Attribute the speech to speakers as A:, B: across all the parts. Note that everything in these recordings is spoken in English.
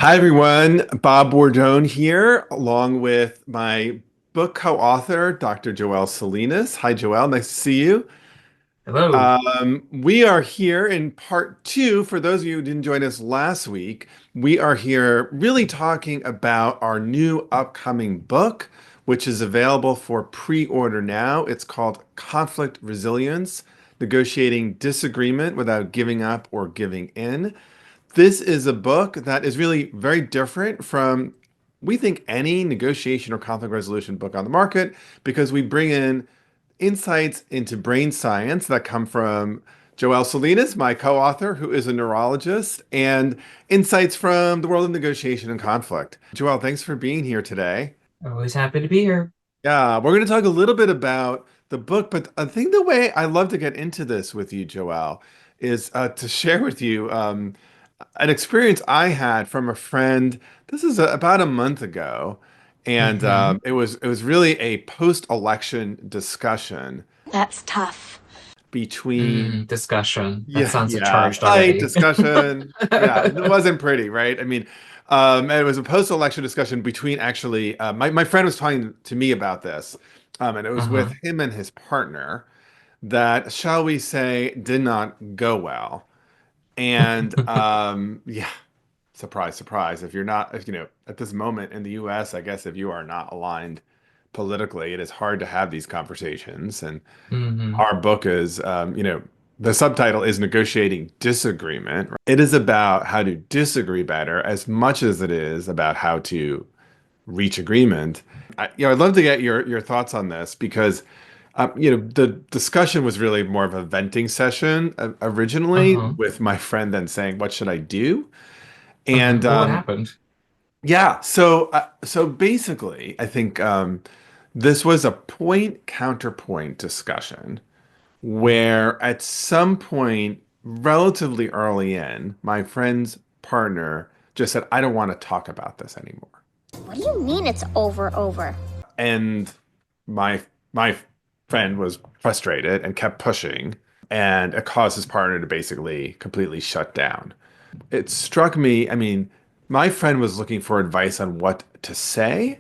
A: Hi, everyone. Bob Bordone here, along with my book co-author, Dr. Joelle Salinas. Hi, Joelle. Nice to see you.
B: Hello.
A: We are here in part two. For those of you who didn't join us last week, we are here really talking about our new upcoming book, which is available for pre-order now. It's called Conflict Resilience: Negotiating Disagreement Without Giving Up or Giving In. This is a book that is really very different from, we think, any negotiation or conflict resolution book on the market because we bring in insights into brain science that come from Joelle Salinas, my co-author, who is a neurologist, and insights from the world of negotiation and conflict. Joelle, thanks for being here today.
B: Always happy to be here.
A: Yeah, we're going to talk a little bit about the book, but I think the way I love to get into this with you, Joelle, is to share with you an experience I had from a friend. This is about a month ago, and
B: Mm-hmm.
A: it was really a post-election discussion
C: That's tough.
A: between
B: Discussion. That
A: yeah,
B: sounds
A: yeah,
B: charged
A: fight
B: already.
A: discussion. Yeah, it wasn't pretty, right? I mean, it was a post-election discussion between actually my friend was talking to me about this, and it was with
B: Uh-huh.
A: him and his partner that, shall we say, did not go well. And yeah, surprise, surprise. If you're not, if, at this moment in the US, I guess if you are not aligned politically, it is hard to have these conversations. And
B: Mm-hmm.
A: our book is, the subtitle is Negotiating Disagreement. It is about how to disagree better as much as it is about how to reach agreement. I'd love to get your thoughts on this because, the discussion was really more of a venting session originally,
B: Uh-huh.
A: with my friend then saying, "What should I do?"
B: Uh-huh.
A: And
B: Well, what happened?
A: yeah, so basically, I think this was a point counterpoint discussion where at some point relatively early in, my friend's partner just said, "I don't want to talk about this anymore."
C: What do you mean it's over?
A: And my friend was frustrated and kept pushing, and it caused his partner to basically completely shut down. It struck me, I mean, my friend was looking for advice on what to say,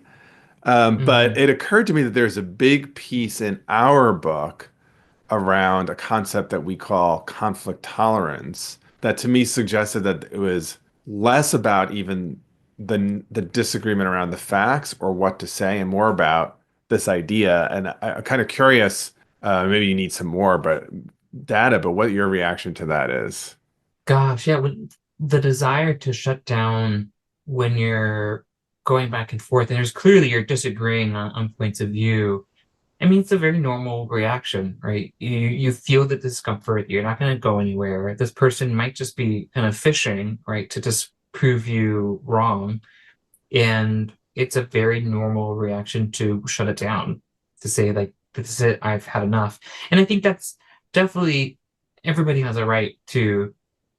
A: but
B: Mm-hmm.
A: it occurred to me that there's a big piece in our book around a concept that we call conflict tolerance that to me suggested that it was less about even the disagreement around the facts or what to say and more about this idea. And I'm kind of curious, maybe you need some more but data, but what your reaction to that is.
B: Gosh, yeah, when the desire to shut down when you're going back and forth, and there's clearly you're disagreeing on points of view. I mean, it's a very normal reaction, right? You feel the discomfort. You're not going to go anywhere. This person might just be kind of fishing, right, to just prove you wrong. And it's a very normal reaction to shut it down, to say, like, this is it, I've had enough. And I think that's definitely everybody has a right to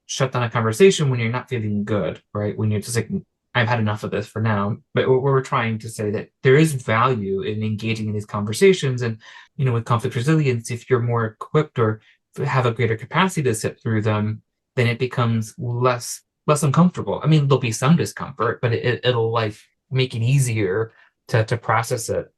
B: shut down a conversation when you're not feeling good, right? When you're just like, I've had enough of this for now. But we're trying to say that there is value in engaging in these conversations. And, with conflict resilience, if you're more equipped or have a greater capacity to sit through them, then it becomes less uncomfortable. I mean, there'll be some discomfort, but it'll like make it easier to process it.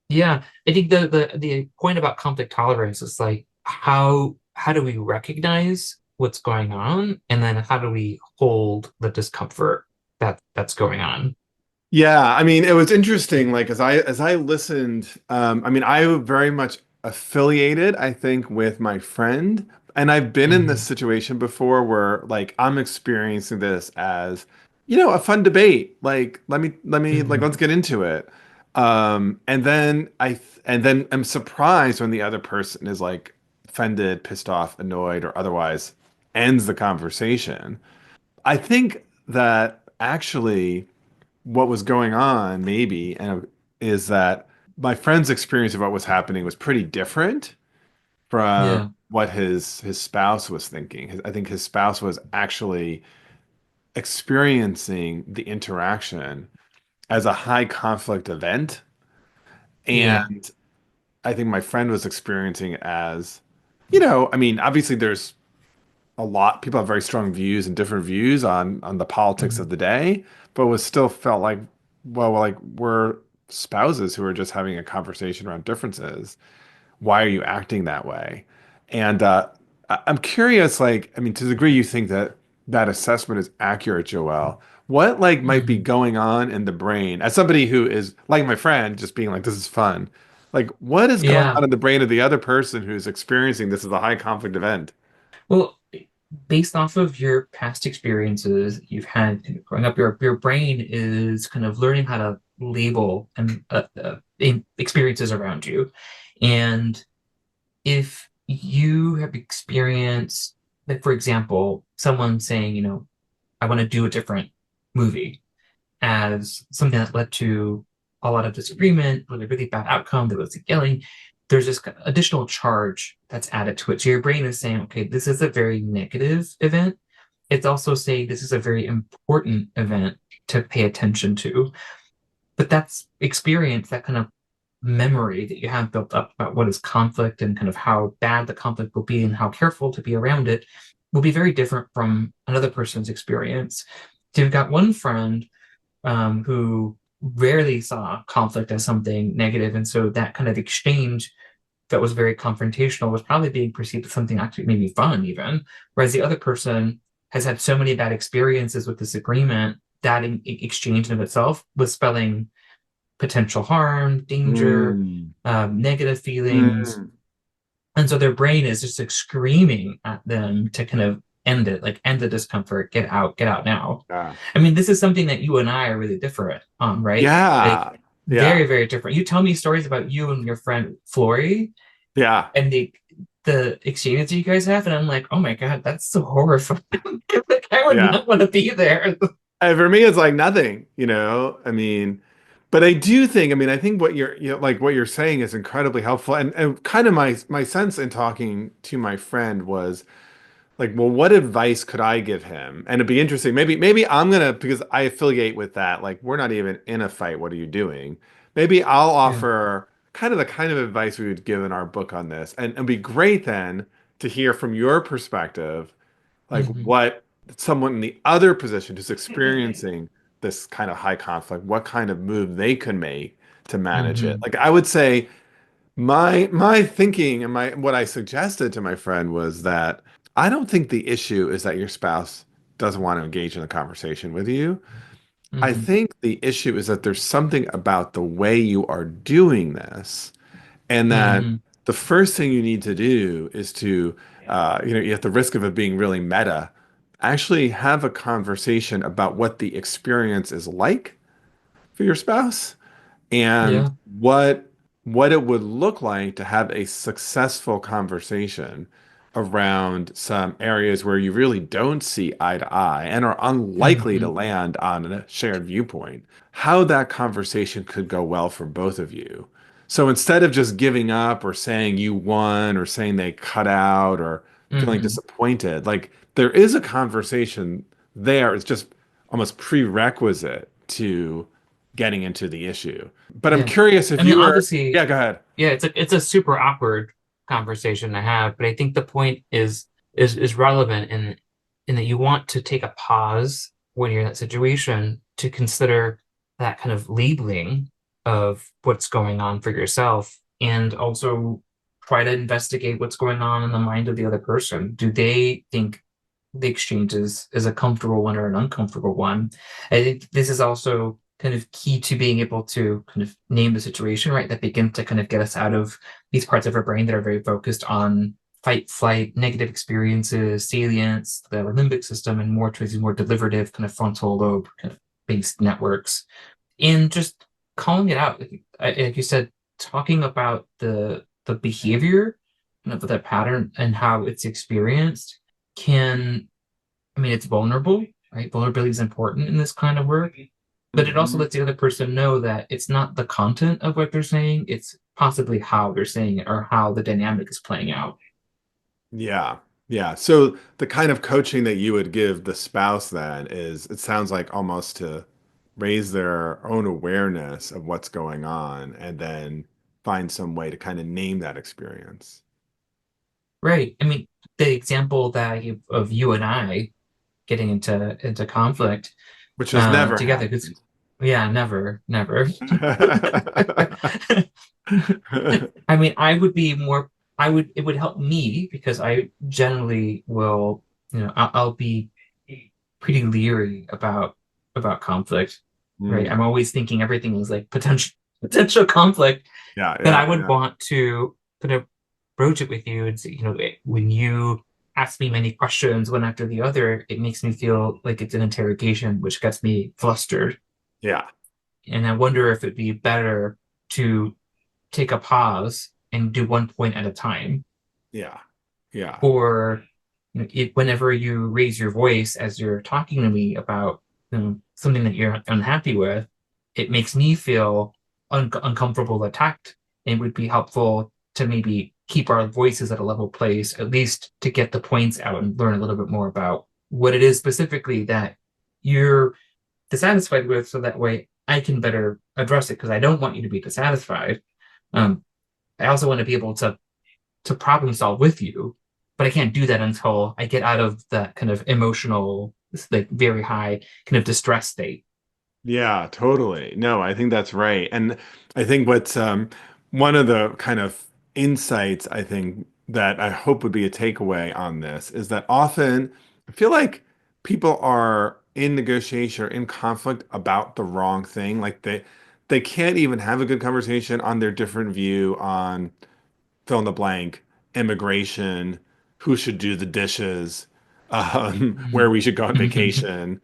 B: Yeah, I think the point about conflict tolerance is like how do we recognize what's going on, and then how do we hold the discomfort that's going on?
A: Yeah, I mean, it was interesting. Like as I listened, I mean, I very much affiliated, I think, with my friend, and I've been in this
B: Hmm.
A: situation before where like I'm experiencing this as, a fun debate. Like let me like
B: Hmm.
A: let's get into it. And then I'm surprised when the other person is like offended, pissed off, annoyed, or otherwise ends the conversation. I think that actually what was going on maybe and is that my friend's experience of what was happening was pretty different from
B: Yeah,
A: what his spouse was thinking. I think his spouse was actually experiencing the interaction as a high conflict event,
B: yeah,
A: and I think my friend was experiencing it as, I mean, obviously there's a lot people have very strong views and different views on the politics of
B: Mhm.
A: the day, but was still felt like, well, like we're spouses who are just having a conversation around differences. Why are you acting that way? And I'm curious, like, I mean, to the degree you think that that assessment is accurate, Joelle, what like might be
B: Mhm.
A: going on in the brain as somebody who is like my friend, just being like, this is fun. Like, what is going
B: Yeah.
A: on in the brain of the other person who's experiencing this as a high conflict event?
B: Well, based off of your past experiences you've had growing up, your brain is kind of learning how to label and experiences around you. And if you have experienced, like for example, someone saying, I want to do a different movie as something that led to a lot of disagreement, with a really bad outcome, there was yelling, there's this additional charge that's added to it. So your brain is saying, okay, this is a very negative event. It's also saying this is a very important event to pay attention to. But that's experience, that kind of memory that you have built up about what is conflict and kind of how bad the conflict will be and how careful to be around it will be very different from another person's experience. So you've got one friend who rarely saw conflict as something negative, and so that kind of exchange that was very confrontational was probably being perceived as something actually maybe fun, even. Whereas the other person has had so many bad experiences with disagreement that exchange in of itself was spelling potential harm, danger,
A: Mm.
B: negative feelings.
A: Mm.
B: And so their brain is just like screaming at them to kind of end it, like end the discomfort, get out now.
A: Yeah.
B: I mean, this is something that you and I are really different on, right? Like
A: Yeah.
B: very,
A: Yeah.
B: very different. You tell me stories about you and your friend Flory
A: Yeah.
B: and the exchanges you guys have, and I'm like, oh my God, that's so horrifying. Like, I would
A: Yeah.
B: not want to be there.
A: And for me, it's like nothing, I mean, but I do think, I mean, I think what like what you're saying is incredibly helpful. And kind of my sense in talking to my friend was like, well, what advice could I give him? And it'd be interesting. Maybe I'm gonna, because I affiliate with that. Like, we're not even in a fight. What are you doing? Maybe I'll
B: Yeah.
A: offer kind of the kind of advice we would give in our book on this. And it'd be great then to hear from your perspective like
B: Hmm.
A: what someone in the other position who's experiencing this kind of high conflict, what kind of move they can make to manage it.
B: Hmm.
A: Like I would say my thinking and my what I suggested to my friend was that I don't think the issue is that your spouse doesn't want to engage in a conversation with you. I
B: Hmm.
A: think the issue is that there's something about the way you are doing this and that
B: Hmm.
A: the first thing you need to do is to, you at the risk of it being really meta, actually have a conversation about what the experience is like for your spouse and
B: Yeah.
A: what it would look like to have a successful conversation around some areas where you really don't see eye to eye and are unlikely to
B: Hmm.
A: land on a shared viewpoint, how that conversation could go well for both of you. So instead of just giving up or saying you won or saying they cut out or feeling
B: Hmm.
A: disappointed, like there is a conversation there. It's just almost prerequisite to getting into the issue. But I'm
B: Yeah.
A: curious
B: I
A: if
B: mean,
A: you were, yeah,
B: obviously,
A: go ahead.
B: yeah, it's a super awkward conversation to have, but I think the point is relevant in that you want to take a pause when you're in that situation to consider that kind of labeling of what's going on for yourself and also try to investigate what's going on in the mind of the other person. Do they think the exchange is a comfortable one or an uncomfortable one? I think this is also kind of key to being able to kind of name the situation, right? That begin to kind of get us out of these parts of our brain that are very focused on fight, flight, negative experiences, salience, the limbic system, and more towards these more deliberative kind of frontal lobe kind of based networks. And just calling it out, like you said, talking about the behavior, kind of that pattern and how it's experienced can, I mean, it's vulnerable, right? Vulnerability is important in this kind of work, but it also
A: Mhm.
B: lets the other person know that it's not the content of what they're saying, it's possibly how they're saying it or how the dynamic is playing out.
A: Yeah. Yeah. So the kind of coaching that you would give the spouse then is, it sounds like almost to raise their own awareness of what's going on and then find some way to kind of name that experience.
B: Right. I mean, the example that I gave of you and I getting into conflict
A: which has never
B: together, because
A: happened.
B: yeah, never, never. I mean, it would help me because I generally will, I'll be pretty leery about conflict, right?
A: Mm.
B: I'm always thinking everything is like potential conflict
A: Yeah,
B: that
A: yeah,
B: I would
A: yeah.
B: want to kind of broach it with you and say, when you ask me many questions one after the other, it makes me feel like it's an interrogation, which gets me flustered.
A: Yeah,
B: And I wonder if it'd be better to take a pause and do one point at a time.
A: yeah, yeah,
B: Or whenever you raise your voice as you're talking to me about something that you're unhappy with, it makes me feel uncomfortable, attacked. It would be helpful to maybe keep our voices at a level place, at least to get the points out and learn a little bit more about what it is specifically that you're dissatisfied with, so that way I can better address it because I don't want you to be dissatisfied. Um, I also want to be able to problem solve with you, but I can't do that until I get out of that kind of emotional, like very high kind of distress state.
A: yeah, totally. No, I think that's right. And I think what's one of the kind of insights I think that I hope would be a takeaway on this is that often I feel like people are in negotiation or in conflict about the wrong thing. Like they can't even have a good conversation on their different view on fill in the blank, immigration, who should do the dishes, where we should go on vacation,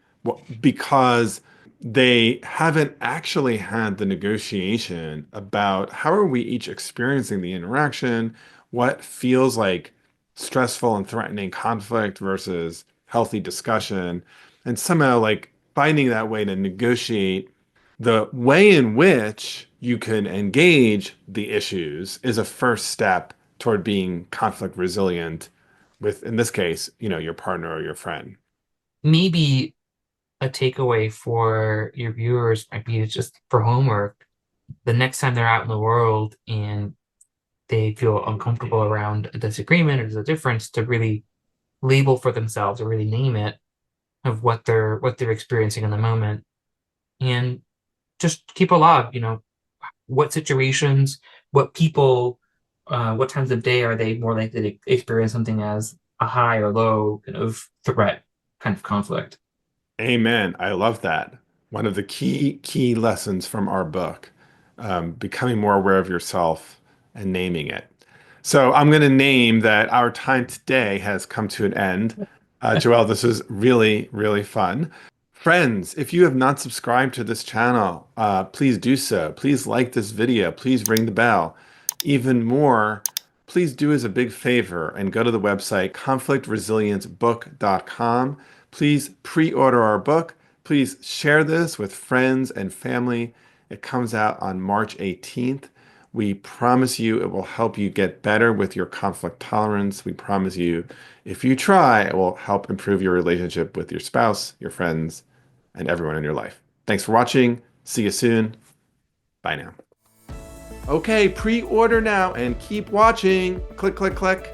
A: because they haven't actually had the negotiation about how are we each experiencing the interaction, what feels like stressful and threatening conflict versus healthy discussion, and somehow like finding that way to negotiate the way in which you can engage the issues is a first step toward being conflict resilient with, in this case, your partner or your friend.
B: Maybe a takeaway for your viewers might be just for homework. The next time they're out in the world and they feel uncomfortable around a disagreement or there's a difference, to really label for themselves or really name it of what they're experiencing in the moment, and just keep a log. What situations, what people, what times of day are they more likely to experience something as a high or low kind of threat, kind of conflict.
A: Amen. I love that. One of the key lessons from our book, becoming more aware of yourself and naming it. So I'm going to name that our time today has come to an end. Joelle, this is really, really fun. Friends, if you have not subscribed to this channel, please do so. Please like this video. Please ring the bell. Even more, please do us a big favor and go to the website conflictresiliencebook.com. Please pre-order our book. Please share this with friends and family. It comes out on March 18th. We promise you it will help you get better with your conflict tolerance. We promise you, if you try, it will help improve your relationship with your spouse, your friends, and everyone in your life. Thanks for watching. See you soon. Bye now. Okay, pre-order now and keep watching. Click, click, click.